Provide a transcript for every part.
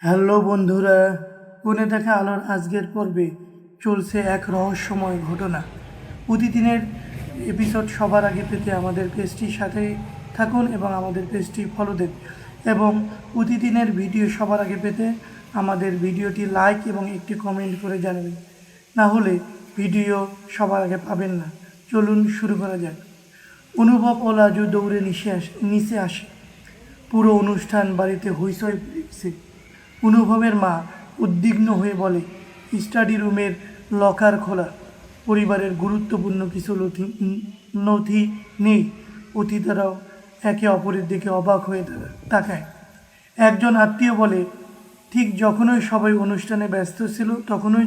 Hello বন্ধুরা, কোণে দেখা আলোর আজকের পর্বে চলছে এক রহস্যময় ঘটনা। প্রতিদিনের এপিসোড সবার আগে পেতে আমাদের পেজটির সাথে থাকুন এবং আমাদের পেজটি ফলো দেন, এবং প্রতিদিনের ভিডিও সবার আগে পেতে আমাদের ভিডিওটি লাইক এবং একটি কমেন্ট করে জানাবেন, না হলে ভিডিও সবার আগে পাবেন না। চলুন শুরু করা যাক। অনুভব ও লাজু দৌড়ে নিচে আসে। পুরো অনুষ্ঠান বাড়িতে হইচই পড়ে গেছে। অনুভবের মা উদ্বিগ্ন হয়ে বলে, স্টাডি রুমের লকার খোলা, পরিবারের গুরুত্বপূর্ণ কিছু নথি নেই। অতিথিরাও একে অপরের দিকে অবাক হয়ে তাকায়। একজন আত্মীয় বলে, ঠিক যখনই সবাই অনুষ্ঠানে ব্যস্ত ছিল তখনই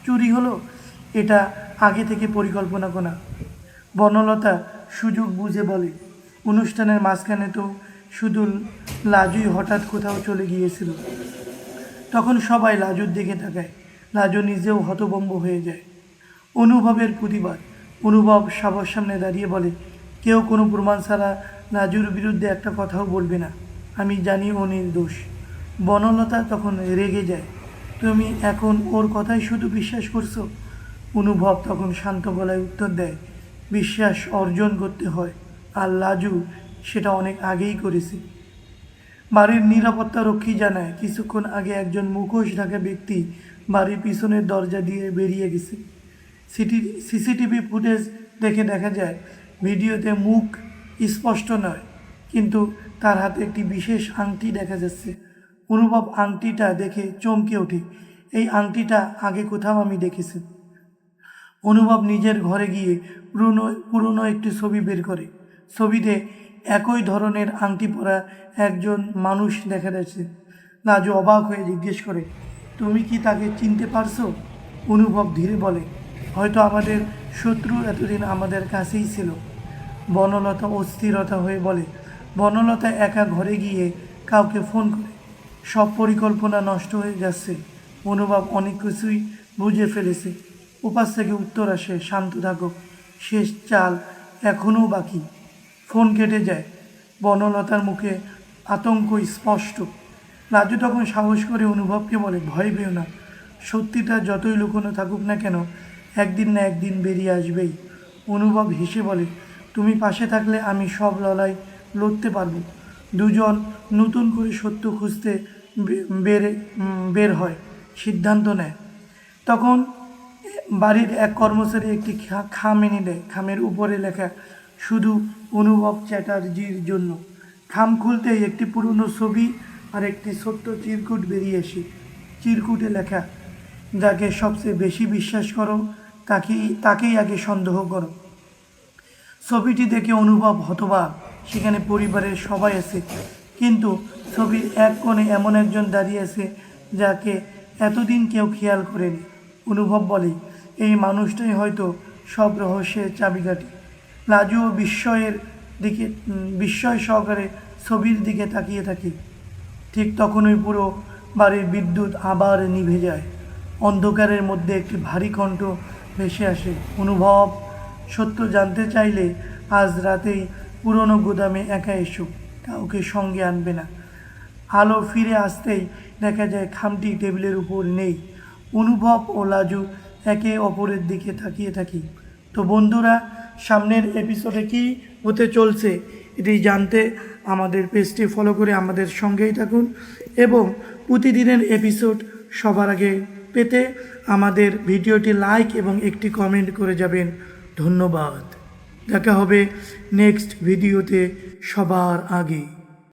চুরি হলো। এটা আগে থেকে পরিকল্পনা করা। বনলতা সুযোগ বুঝে বলে, অনুষ্ঠানের মাঝখানে তো শুধু লাজুই হঠাৎ কোথাও চলে গিয়েছিল। তখন সবাই লাজুর দিকে তাকায়। লাজু নিজেও হতভম্ব হয়ে যায়। অনুভবের প্রতিবাদ। অনুভব সবার সামনে দাঁড়িয়ে বলে, কেউ কোনো প্রমাণ ছাড়া লাজুর বিরুদ্ধে একটা কথাও বলবে না। আমি জানি ও নির্দোষ। বনলতা তখন রেগে যায়, তুমি এখন ওর কথাই শুধু বিশ্বাস করছো? অনুভব তখন শান্ত গলায় উত্তর দেয়, বিশ্বাস অর্জন করতে হয়, আর লাজু সেটা অনেক আগেই করেছে। বাড়ির নিরাপত্তা রক্ষী জানায়, কিছুক্ষণ আগে একজন মুখোশ ঢাকা ব্যক্তি বাড়ির পিছনের দরজা দিয়ে বেরিয়ে গেছে। সিসিটিভি ফুটেজ দেখে দেখা যায়, ভিডিওতে মুখ স্পষ্ট নয়, কিন্তু তার হাতে একটি বিশেষ আংটি দেখা যাচ্ছে। অনুভব আংটিটা দেখে চমকে ওঠে, এই আংটিটা আগে কোথাও আমি দেখেছি। অনুভব নিজের ঘরে গিয়ে পুরনো একটি ছবি বের করে। ছবিতে একই ধরনের আংটি পরা একজন মানুষ দেখা যাচ্ছে। লাজু অবাক হয়ে জিজ্ঞেস করে, তুমি কি তাকে চিনতে পারছো? অনুভব ধীরে বলে, হয়তো আমাদের শত্রু এতদিন আমাদের কাছেই ছিল। বনলতা অস্থিরতা হয়ে বলে, বনলতা একা ঘরে গিয়ে কাউকে ফোন করে, সব পরিকল্পনা নষ্ট হয়ে যাচ্ছে। অনুভব অনেক কিছুই বুঝে ফেলেছে। উপাস থেকে উত্তর আসে, শান্ত থাকো, শেষ চাল এখনও বাকি। ফোন কেটে যায়। বনলতার মুখে আতঙ্ক স্পষ্ট। লাজু তখন সাহস করে অনুভবকে বলে, ভয় পেও না, সত্যিটা যতই লুকোনো থাকুক না কেন, একদিন না একদিন বেরিয়ে আসবেই। অনুভব হেসে বলে, তুমি পাশে থাকলে আমি সব লড়াই লড়তে পারবো। দুজন নতুন করে সত্য খুঁজতে বের হয়, সিদ্ধান্ত নেয়। তখন বাড়ির এক কর্মচারী একটি খাম এনে দেয়। খামের উপরে লেখা, শুধু অনুভব চ্যাটার্জির জন্য। খাম খুলতেই একটি পুরনো ছবি আর একটি ছোট্ট চিরকুট বেরিয়ে আসে। চিরকুটে লেখা, যাকে সবচেয়ে বেশি বিশ্বাস করো তাকেই আগে সন্দেহ করো। ছবিটি দেখে অনুভব হতবাক। সেখানে পরিবারের সবাই আছে, কিন্তু ছবির এক কোণে এমন একজন দাঁড়িয়ে আছে যাকে এতদিন কেউ খেয়াল করেনি। অনুভব বলে, এই মানুষটাই হয়তো সব রহস্যের চাবিকাঠি। লাজুও বিস্ময় সহকারে ছবির দিকে তাকিয়ে থাকে। ঠিক তখনই পুরো বাড়ির বিদ্যুৎ আবার নিভে যায়। অন্ধকারের মধ্যে একটি ভারী কণ্ঠ ভেসে আসে, অনুভব, সত্য জানতে চাইলে আজ রাতেই পুরনো গুদামে একা এসো, কাউকে সঙ্গে আনবে না। আলো ফিরে আসতেই দেখা যায় খামটি টেবিলের উপর নেই। অনুভব ও লাজু একে অপরের দিকে তাকিয়ে থাকি। তো বন্ধুরা, সামনের এপিসোডে কি হতে চলছে এটি জানতে আমাদের পেজটি ফলো করে আমাদের সঙ্গেই থাকুন, এবং প্রতিদিনের এপিসোড সবার আগে পেতে আমাদের ভিডিওটি লাইক এবং একটি কমেন্ট করে যাবেন। ধন্যবাদ। দেখা হবে নেক্সট ভিডিওতে সবার আগে।